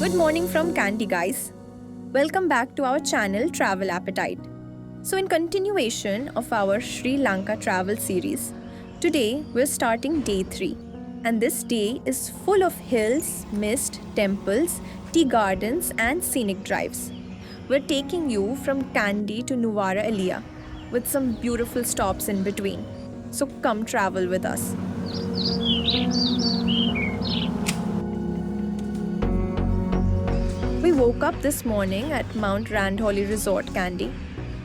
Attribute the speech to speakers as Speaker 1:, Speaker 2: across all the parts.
Speaker 1: Good morning from Kandy, guys. Welcome back to our channel Travel Appetite. So, in continuation of our Sri Lanka travel series, today we're starting day 3. And this day is full of hills, mist, temples, tea gardens, and scenic drives. We're taking you from Kandy to Nuwara Eliya with some beautiful stops in between. So, come travel with us. We woke up this morning at Mount Randholly Resort, Kandy,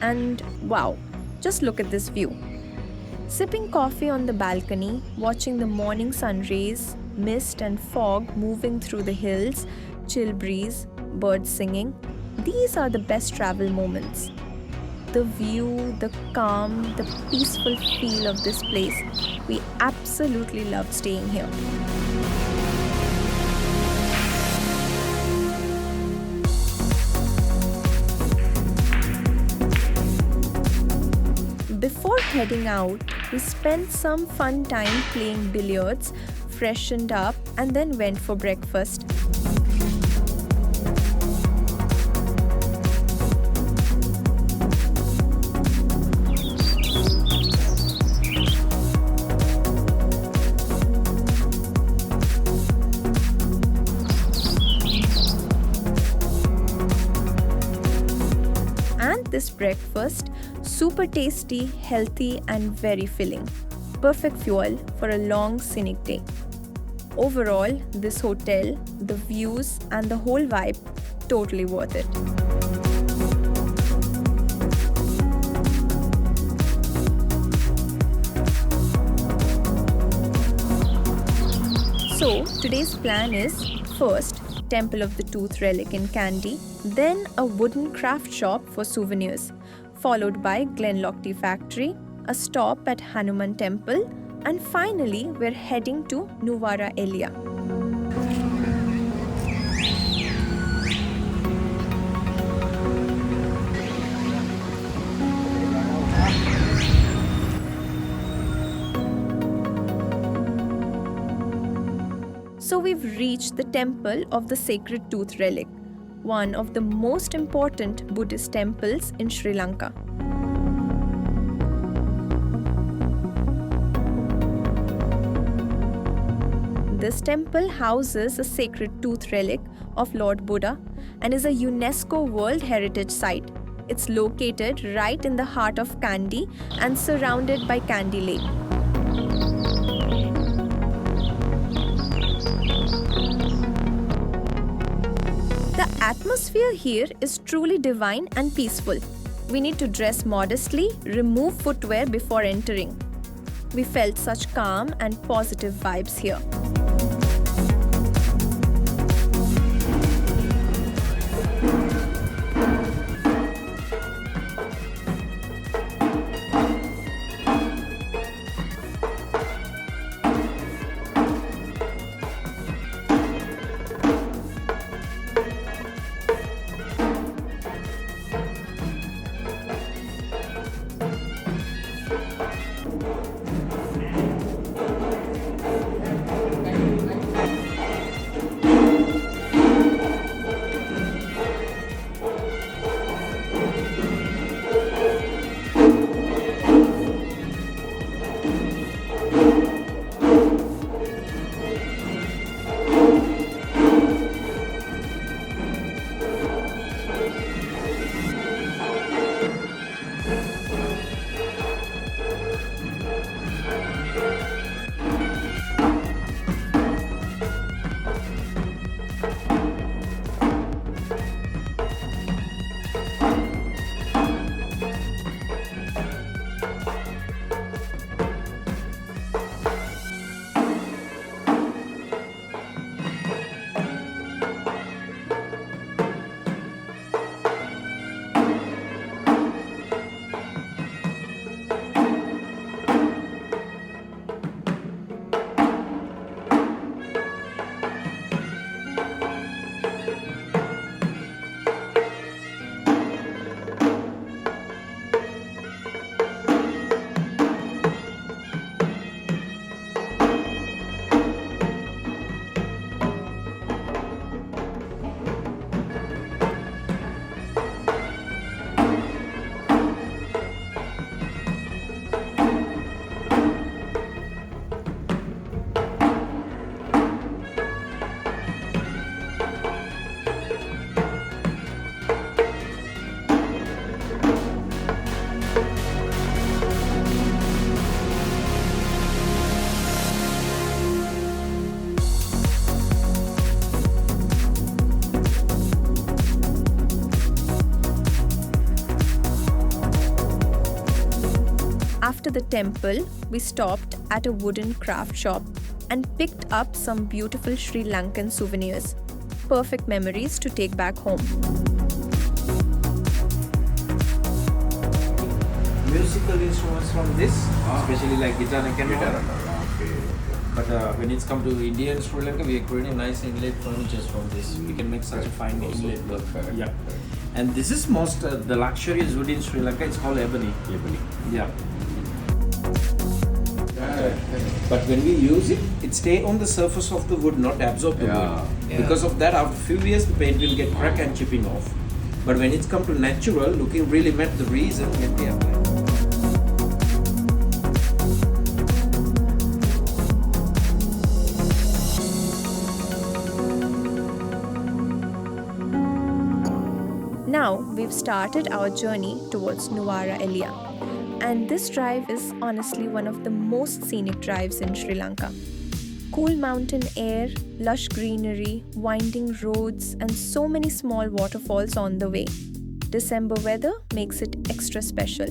Speaker 1: and wow, just look at this view. Sipping coffee on the balcony, watching the morning sun rays, mist and fog moving through the hills, chill breeze, birds singing, these are the best travel moments. The view, the calm, the peaceful feel of this place, we absolutely loved staying here. Before heading out, we spent some fun time playing billiards, freshened up, and then went for breakfast. And this breakfast, super tasty, healthy, and very filling. Perfect fuel for a long scenic day. Overall, this hotel, the views, and the whole vibe, totally worth it. So, today's plan is first, Temple of the Tooth Relic in Kandy, then a wooden craft shop for souvenirs, followed by Glenlock Tea Factory, a stop at Hanuman Temple, and finally we're heading to Nuwara Eliya. So we've reached the Temple of the Sacred Tooth Relic, one of the most important Buddhist temples in Sri Lanka. This temple houses a sacred tooth relic of Lord Buddha and is a UNESCO World Heritage Site. It's located right in the heart of Kandy and surrounded by Kandy Lake. The atmosphere here is truly divine and peaceful. We need to dress modestly, remove footwear before entering. We felt such calm and positive vibes here. After the temple, we stopped at a wooden craft shop and picked up some beautiful Sri Lankan souvenirs. Perfect memories to take back home.
Speaker 2: Musical instruments from this, especially like guitar and piano. But when it's come to India and Sri Lanka, we are creating nice inlaid furniture from this. We can make such a fine inlaid work. Yeah. And this is most the luxurious wood in Sri Lanka. It's called ebony. Ebony. Yeah. But when we use it, it stays on the surface of the wood, not absorb the wood. Yeah. Because of that, after a few years, the paint will get cracked and chipping off. But when it's come to natural, looking really met the reason when we apply.
Speaker 1: Now we've started our journey towards Nuwara Eliya, and this drive is honestly one of the most scenic drives in Sri Lanka. Cool mountain air, lush greenery, winding roads, and so many small waterfalls on the way. December weather makes it extra special.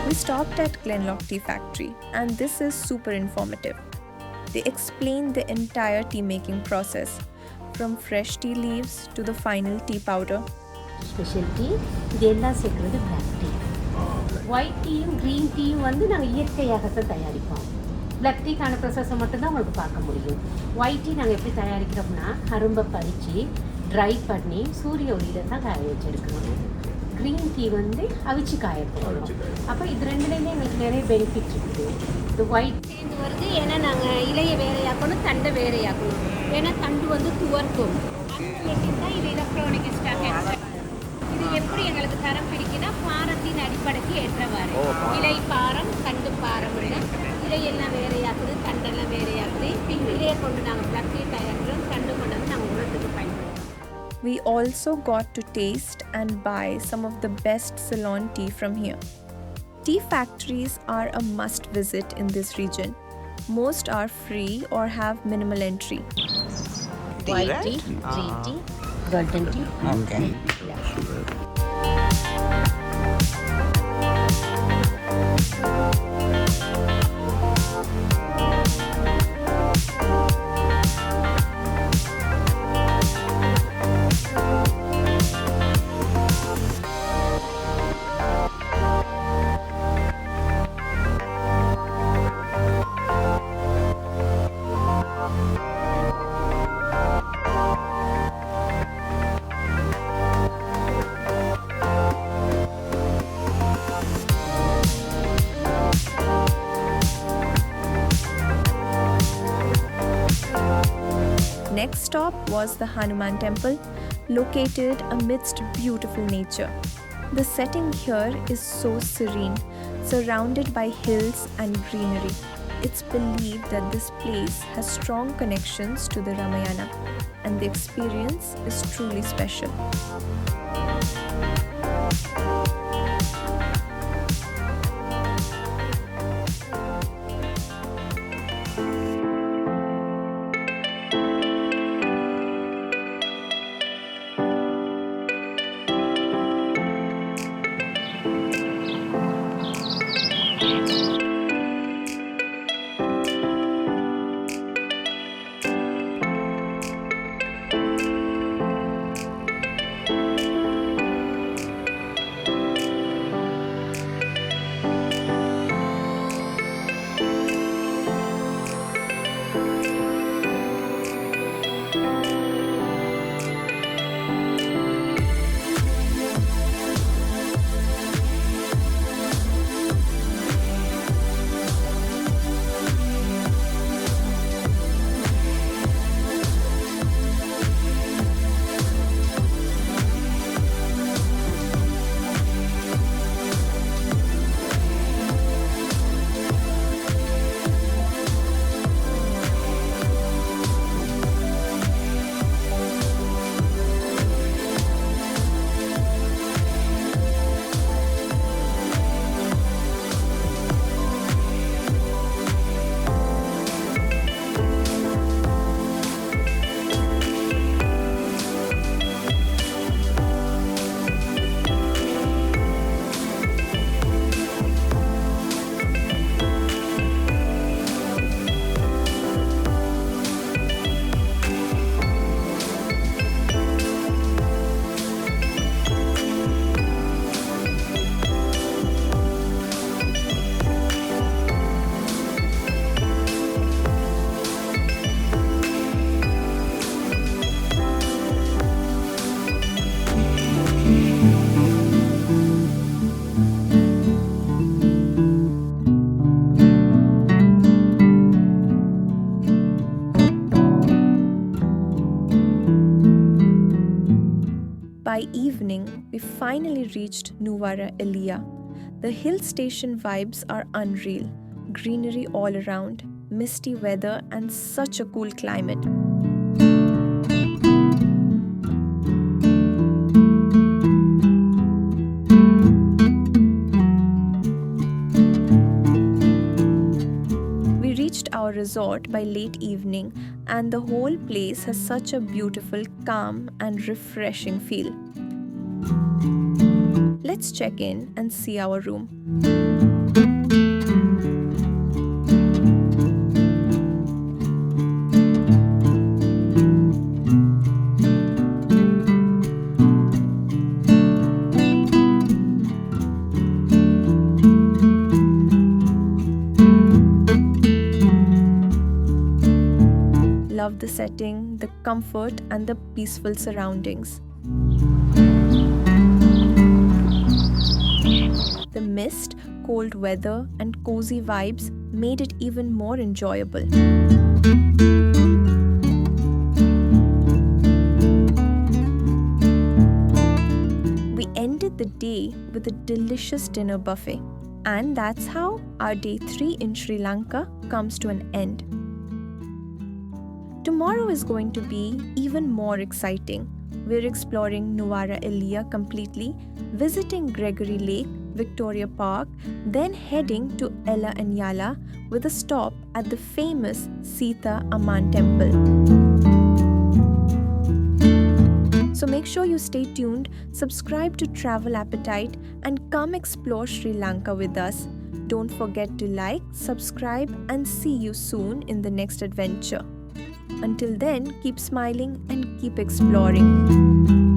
Speaker 1: We stopped at Glenlock Tea Factory, and this is super informative. They explain the entire tea making process, from fresh tea leaves to the final tea powder.
Speaker 3: Special tea, இதெல்லாம் சேர்க்கிறது black tea. White teaயும் green teaயும் வந்து நாங்கள் இயற்கையாக தான் தயாரிப்போம். black teaக்கான ப்ராசஸை மட்டும்தான் உங்களுக்கு பார்க்க முடியும். white tea நாங்கள் எப்படி தயாரிக்கிறோம்னா கரும்பை பறித்து ட்ரை பண்ணி சூரிய ஒளியில் தான் காய வச்சுருக்கணும். க்ரீன் டீ வந்து அவிச்சு காய போடணும். அப்போ இது ரெண்டுலேயுமே எங்களுக்கு நிறைய பெனிஃபிட் இருக்குது. இது ஒயிட் சேர்ந்து வருது, ஏன்னா நாங்கள் இலையை வேறையாக்கணும், தண்டை வேறையாக்கணும். ஏன்னா தண்டு வந்து துவர்க்கும். தான் இது எலக்ட்ரானிக் ஸ்டாக். இது எப்படி எங்களுக்கு தரம் பிரிக்குன்னா பாரத்தின் அடிப்படைக்கு ஏற்றவாறு இலை பாரம் தண்டு பாரம் இலையெல்லாம் வேறையாக்குது, தண்டெல்லாம் வேறையாக்குது. இலையை கொண்டு நாங்கள் பிளக் டீ தயாரிக்கிறோம், தண்டு கொண்டு வந்து நாங்கள் உரத்துக்கு பயன்படுத்துகிறோம்.
Speaker 1: We also got to taste and buy some of the best Ceylon tea from here. Tea factories are a must visit in this region. Most are free or have minimal entry.
Speaker 3: White tea, green tea, golden tea.
Speaker 4: Okay.
Speaker 1: Next stop was the Hanuman temple, located amidst beautiful nature. The setting here is so serene, surrounded by hills and greenery. It's believed that this place has strong connections to the Ramayana, and the experience is truly special. morning, we finally reached Nuwara Eliya. The hill station vibes are unreal. Greenery all around, misty weather, and such a cool climate. We reached our resort by late evening, and the whole place has such a beautiful, calm, and refreshing feel. Let's check in and see our room. Love the setting, the comfort, and the peaceful surroundings. The mist, cold weather, and cozy vibes made it even more enjoyable. We ended the day with a delicious dinner buffet. And that's how our day 3 in Sri Lanka comes to an end. Tomorrow is going to be even more exciting. We're exploring Nuwara Eliya completely, visiting Gregory Lake, Victoria Park, then heading to Ella and Yala with a stop at the famous Sita Amman temple. So make sure you stay tuned, subscribe to Travel Appetite, and come explore Sri Lanka with us. Don't forget to like, subscribe, and see you soon in the next adventure. Until then, keep smiling and keep exploring.